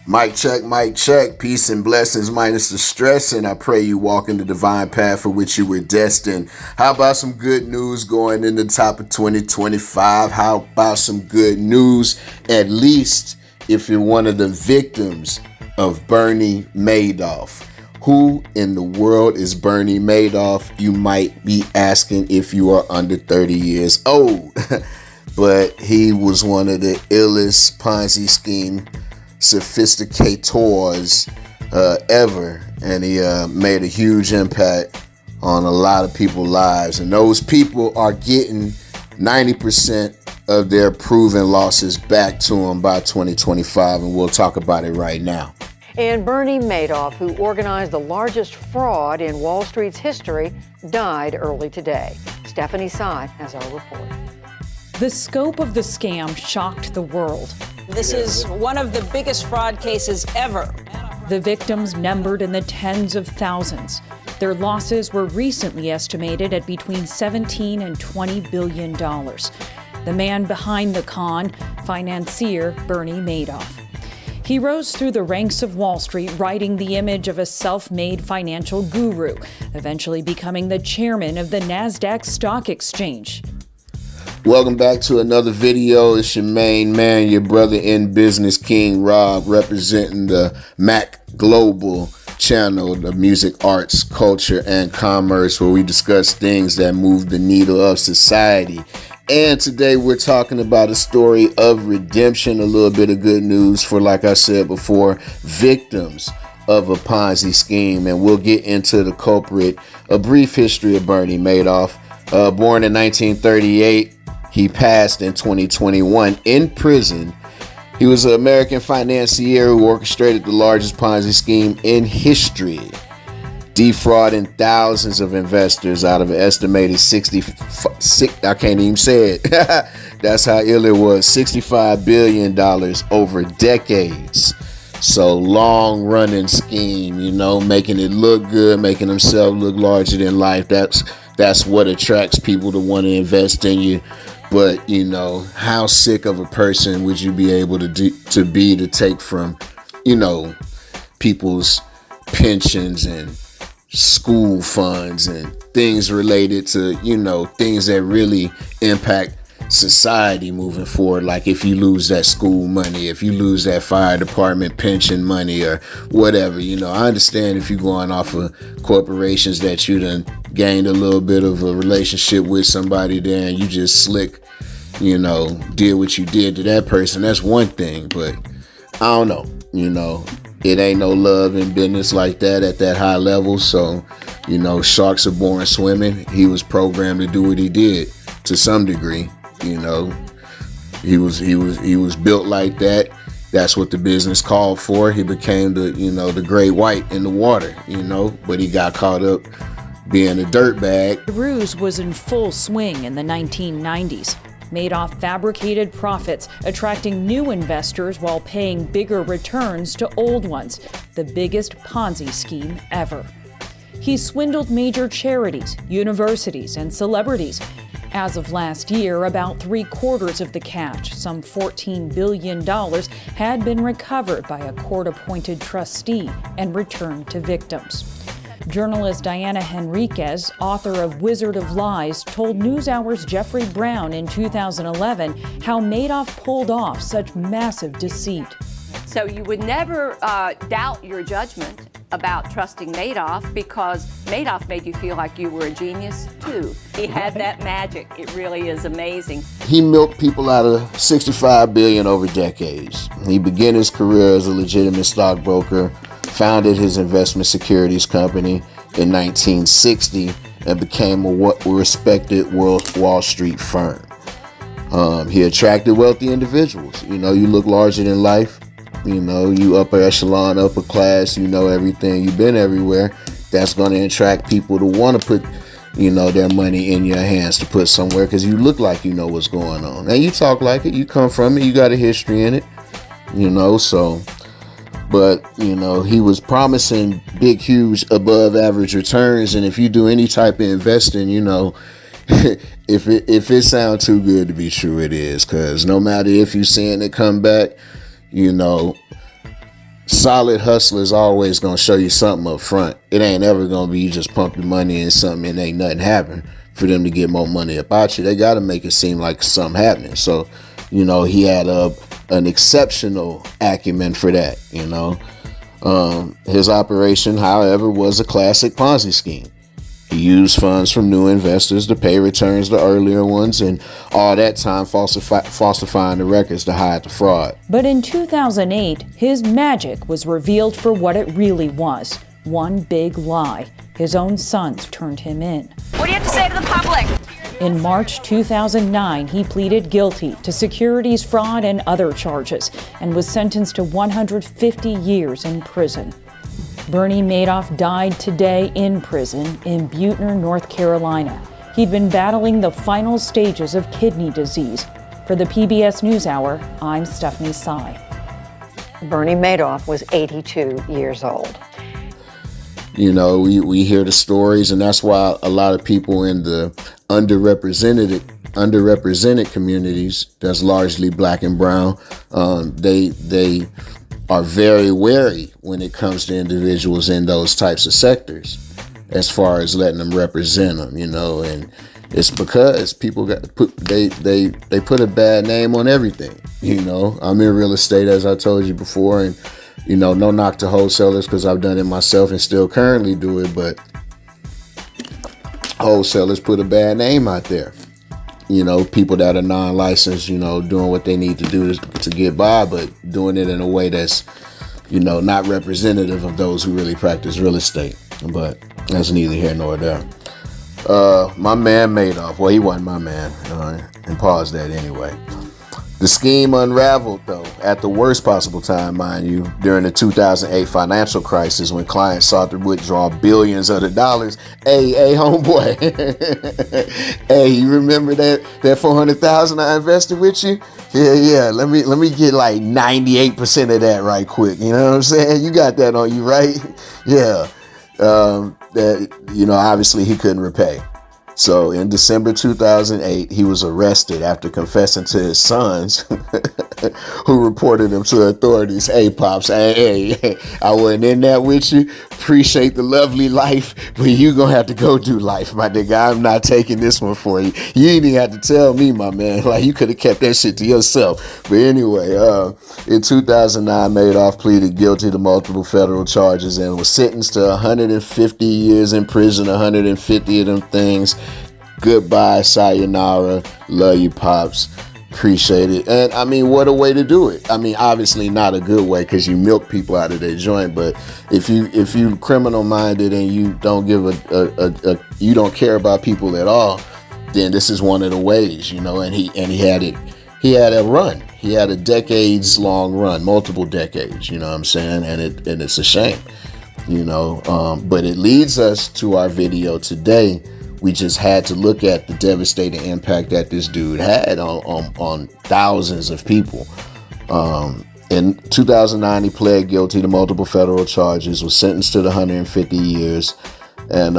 Mic check. Peace and blessings minus the stress. And I pray you walk in the divine path for which you were destined. How about some good news going in the top of 2025? How about some good news, at least if you're one of the victims of Bernie Madoff? Who in the world is Bernie Madoff? You might be asking if you are under 30 years old. But he was one of the illest Ponzi scheme sophisticators ever, and he made a huge impact on a lot of people's lives, and those people are getting 90% of their proven losses back to them by 2025, and we'll talk about it right now. And Bernie Madoff, who organized the largest fraud in Wall Street's history, died early today. Stephanie Sy has our report. The scope of the scam shocked the world. This is one of the biggest fraud cases ever. The victims numbered in the tens of thousands. Their losses were recently estimated at between $17 and $20 billion. The man behind the con, financier Bernie Madoff. He rose through the ranks of Wall Street, riding the image of a self-made financial guru, eventually becoming the chairman of the NASDAQ Stock Exchange. Welcome back to another video. It's your main man, your brother in business, King Rob, representing the Mac Global channel, the music, arts, culture, and commerce, where we discuss things that move the needle of society. And today we're talking about a story of redemption, a little bit of good news for, like I said before, victims of a Ponzi scheme. And we'll get into the culprit, a brief history of Bernie Madoff. Born in 1938. He passed in 2021 in prison. He was an American financier who orchestrated the largest Ponzi scheme in history, defrauding thousands of investors out of an estimated I can't even say it. That's how ill it was. $65 billion over decades. So long running scheme, making it look good, making himself look larger than life. That's what attracts people to want to invest in you. But, how sick of a person would you be able to take from, people's pensions and school funds and things related to, things that really impact society moving forward. Like if you lose that school money, if you lose that fire department pension money or whatever, I understand if you're going off of corporations that you done gained a little bit of a relationship with somebody there and you just slick, did what you did to that person. That's one thing, but I don't know, it ain't no love in business like that at that high level. So, sharks are born swimming. He was programmed to do what he did to some degree. He was built like that. That's what the business called for. He became the great white in the water, but he got caught up being a dirtbag. The ruse was in full swing in the 1990s. Madoff fabricated profits, attracting new investors while paying bigger returns to old ones, the biggest Ponzi scheme ever. He swindled major charities, universities, and celebrities. As of last year, about 3/4 of the cash, some $14 billion, had been recovered by a court-appointed trustee and returned to victims. Journalist Diana Henriquez, author of Wizard of Lies, told NewsHour's Jeffrey Brown in 2011 how Madoff pulled off such massive deceit. So you would never doubt your judgment about trusting Madoff because Madoff made you feel like you were a genius too. He had that magic. It really is amazing. He milked people out of $65 billion over decades. He began his career as a legitimate stockbroker, founded his investment securities company in 1960, and became a respected Wall Street firm. He attracted wealthy individuals. You look larger than life. You upper echelon, upper class, everything. You've been everywhere. That's going to attract people to want to put, their money in your hands to put somewhere because you look like you know what's going on. And you talk like it. You come from it. You got a history in it, so... But, he was promising big, huge, above average returns. And if you do any type of investing, if it sounds too good to be true, it is. Because no matter if you're seeing it come back, solid hustlers always gonna show you something up front. It ain't ever gonna be you just pump your money in something and ain't nothing happen for them to get more money about you. They gotta make it seem like something happening. So, he had an exceptional acumen for that. His operation, however, was a classic Ponzi scheme. He used funds from new investors to pay returns to earlier ones, and all that time falsifying the records to hide the fraud. But in 2008, his magic was revealed for what it really was. One big lie. His own sons turned him in. What do you have to say to the public? In March 2009, he pleaded guilty to securities fraud and other charges and was sentenced to 150 years in prison. Bernie Madoff died today in prison in Buechner, North Carolina. He'd been battling the final stages of kidney disease. For the PBS NewsHour, I'm Stephanie Sy. Bernie Madoff was 82 years old. We hear the stories, and that's why a lot of people in the underrepresented communities, that's largely black and brown, they are very wary when it comes to individuals in those types of sectors, as far as letting them represent them, and it's because people they put a bad name on everything. I'm in real estate, as I told you before, and no knock to wholesalers, because I've done it myself and still currently do it, but wholesalers put a bad name out there. People that are non-licensed, doing what they need to do to get by, but doing it in a way that's, not representative of those who really practice real estate. But that's neither here nor there. My man Madoff, well, he wasn't my man, and pause that anyway. The scheme unraveled, though, at the worst possible time, mind you, during the 2008 financial crisis, when clients sought to withdraw billions of the dollars. Hey, homeboy. Hey, you remember that $400,000 I invested with you? Yeah. Let me get like 98% of that right quick. You know what I'm saying? You got that on you, right? Yeah. Obviously he couldn't repay. So in December 2008, he was arrested after confessing to his sons, who reported him to authorities. Hey, Pops, hey, I wasn't in that with you. Appreciate the lovely life, but you gonna have to go do life, my nigga. I'm not taking this one for you. You ain't even have to tell me, my man. Like, you could have kept that shit to yourself. But anyway, in 2009, Madoff pleaded guilty to multiple federal charges and was sentenced to 150 years in prison, 150 of them things. Goodbye, sayonara, love you, Pops, appreciate it. And I mean, what a way to do it. I mean, obviously not a good way, because you milk people out of their joint, but if you criminal minded and you don't give you don't care about people at all, then this is one of the ways, and he had a run. He had a decades long run, multiple decades, you know what I'm saying? And it's a shame, but it leads us to our video today. We just had to look at the devastating impact that this dude had on thousands of people. In 2009, he pled guilty to multiple federal charges, was sentenced to 150 years. And,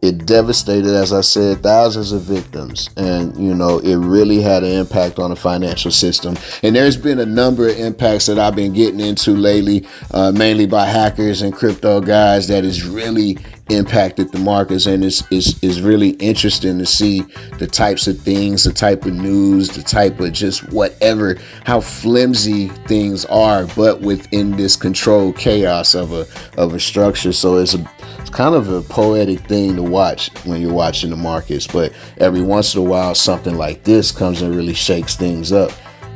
it devastated, as I said, thousands of victims. And, it really had an impact on the financial system. And there's been a number of impacts that I've been getting into lately, mainly by hackers and crypto guys, that has really impacted the markets. And it's really interesting to see the types of things, the type of news, the type of just whatever, how flimsy things are, but within this controlled chaos of a structure. So it's kind of a poetic thing to watch when you're watching the markets, but every once in a while something like this comes and really shakes things up.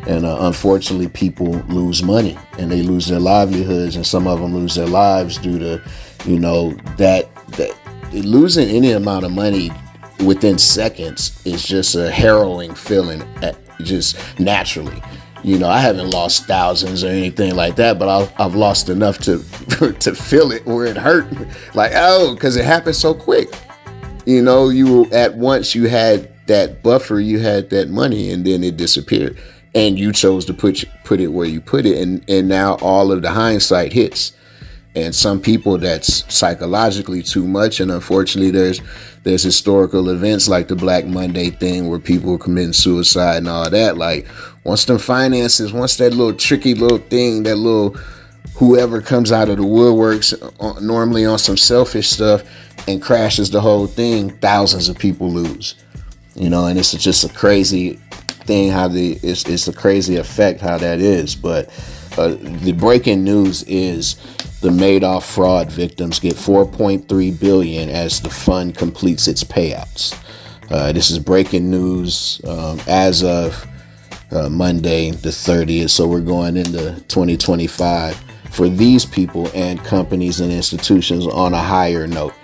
And unfortunately, people lose money and they lose their livelihoods, and some of them lose their lives due to that losing any amount of money within seconds is just a harrowing feeling, just naturally. I haven't lost thousands or anything like that, but I've lost enough to feel it where it hurt. Like, because it happened so quick. You were at once, you had that buffer, you had that money, and then it disappeared. And you chose to put it where you put it, and now all of the hindsight hits. And some people, that's psychologically too much. And unfortunately, there's historical events like the Black Monday thing where people were committing suicide and all that. Like, once them finances, once that little tricky little thing, that little whoever comes out of the woodworks normally on some selfish stuff and crashes the whole thing, thousands of people lose. And it's just a crazy thing how it's a crazy effect how that is. But the breaking news is the Madoff fraud victims get $4.3 billion as the fund completes its payouts. This is breaking news as of Monday the 30th. So we're going into 2025 for these people and companies and institutions on a higher note.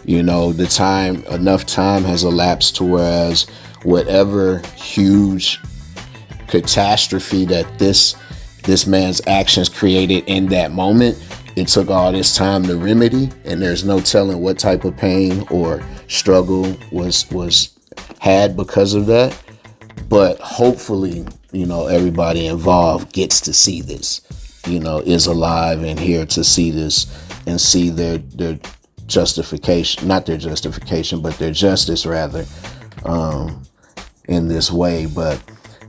Enough time has elapsed to whereas whatever huge catastrophe that this man's actions created in that moment, it took all this time to remedy, and there's no telling what type of pain or struggle was had because of that. But hopefully, everybody involved gets to see this, is alive and here to see this and see their justification, not their justification, but their justice rather, in this way. But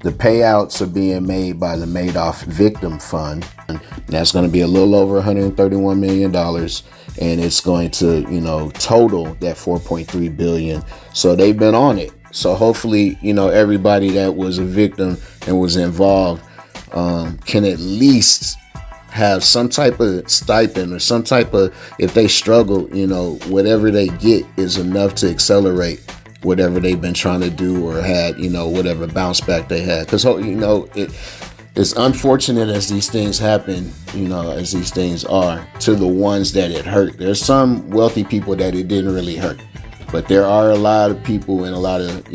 the payouts are being made by the Madoff Victim Fund. That's going to be a little over $131 million. And it's going to, total that $4.3 billion. So they've been on it. So hopefully, everybody that was a victim and was involved can at least have some type of stipend or some type of, if they struggle, whatever they get is enough to accelerate whatever they've been trying to do or had, whatever bounce back they had. Because, it's unfortunate as these things happen, as these things are, to the ones that it hurt. There's some wealthy people that it didn't really hurt. But there are a lot of people and a lot of,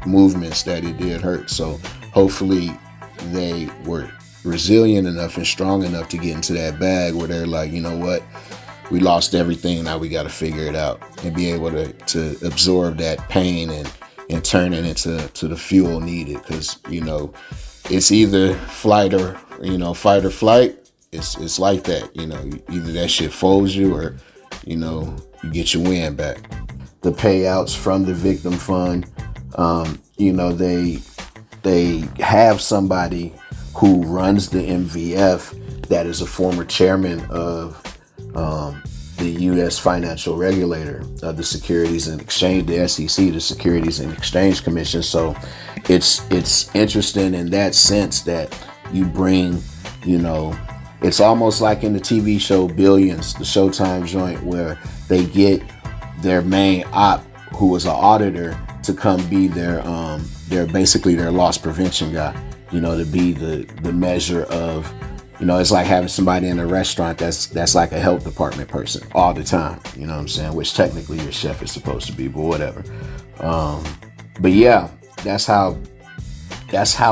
movements that it did hurt. So hopefully they were resilient enough and strong enough to get into that bag where they're like, you know what, we lost everything, now we got to figure it out, and be able to absorb that pain and turn it into the fuel needed. Because it's either fight or flight. It's like that. Either that shit folds you or you get your wind back. The payouts from the victim fund, they have somebody who runs the MVF that is a former chairman of the U.S. financial regulator, the Securities and Exchange, the SEC, the Securities and Exchange Commission. So it's interesting in that sense that you bring, it's almost like in the TV show Billions, the Showtime joint, where they get their main op, who was an auditor, to come be their basically their loss prevention guy, to be the measure of, it's like having somebody in a restaurant that's like a health department person all the time, what I'm saying, which technically your chef is supposed to be, but whatever. But yeah, that's how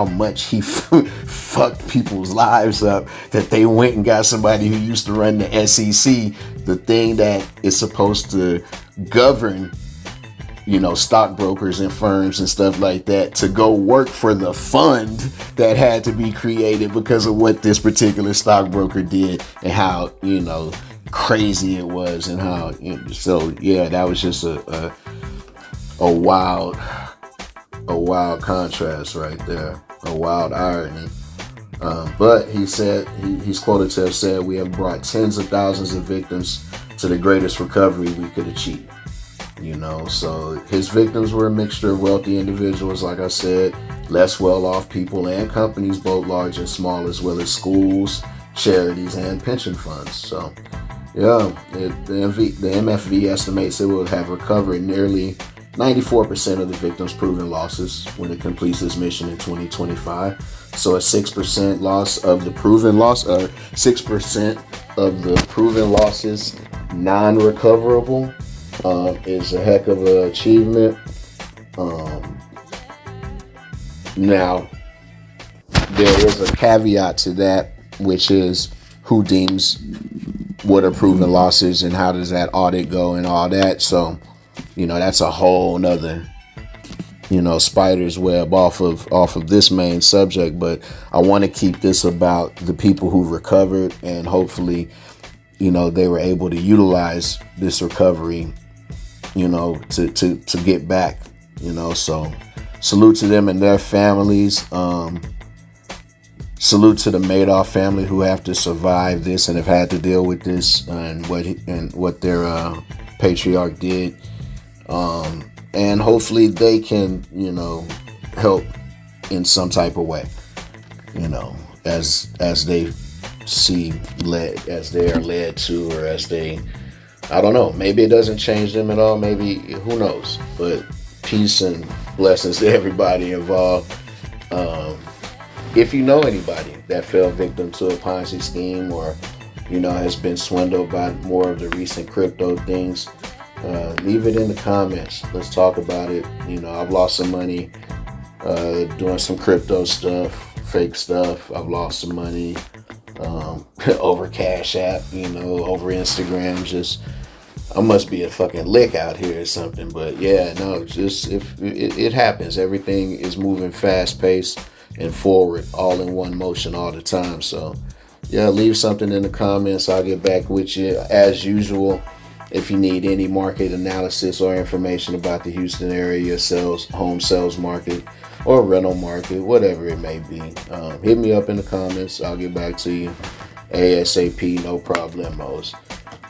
much he fucked people's lives up, that they went and got somebody who used to run the SEC, the thing that is supposed to govern, stockbrokers and firms and stuff like that, to go work for the fund that had to be created because of what this particular stockbroker did and how, crazy it was, and how, so yeah, that was just a wild contrast right there, a wild irony. But he said, he's quoted to have said, "We have brought tens of thousands of victims to the greatest recovery we could achieve." So his victims were a mixture of wealthy individuals, like I said, less well-off people and companies, both large and small, as well as schools, charities, and pension funds. So yeah, the MFV estimates it will have recovered nearly 94% of the victims' proven losses when it completes its mission in 2025. So a 6% loss of the proven loss, or 6% of the proven losses non-recoverable, is a heck of an achievement. Now, there is a caveat to that, which is who deems what are proven losses and how does that audit go and all that. So, that's a whole nother, spider's web off of this main subject. But I want to keep this about the people who recovered, and hopefully, they were able to utilize this recovery, to get back, so salute to them and their families. salute to the Madoff family who have to survive this and have had to deal with this and what their patriarch did. And hopefully they can, help in some type of way, as they as they are led to, or as they, I don't know, maybe it doesn't change them at all, maybe, who knows, but peace and blessings to everybody involved. If you know anybody that fell victim to a Ponzi scheme, or has been swindled by more of the recent crypto things, leave it in the comments. Let's talk about it. I've lost some money doing some crypto stuff, fake stuff. I've lost some money over Cash App, over Instagram. I must be a fucking lick out here or something. But yeah, no, just if it happens. Everything is moving fast paced and forward, all in one motion all the time. So yeah, leave something in the comments. I'll get back with you as usual. If you need any market analysis or information about the Houston area home sales market or rental market, whatever it may be, hit me up in the comments. I'll get back to you ASAP, no problemos.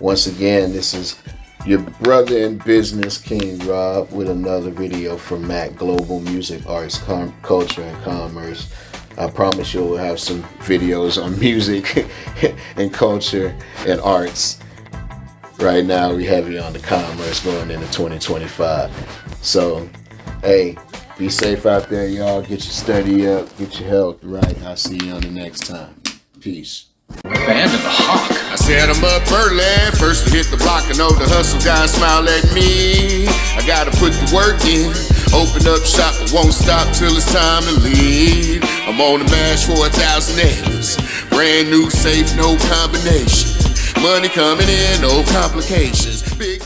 Once again, this is your brother in business, King Rob, with another video from Mac Global Music, Arts, Culture, and Commerce. I promise you we'll have some videos on music and culture and arts. Right now, we're heavy on the commerce going into 2025. So, hey, be safe out there, y'all. Get your study up, get your health right. I'll see you on the next time. Peace. Band of the Hawk. I said I'm up early, first to hit the block. I know the hustle guys smile at me. I gotta put the work in, open up shop, but won't stop till it's time to leave. I'm on the mash for 1,000 acres, brand new safe, no combination. Money coming in, no complications. Big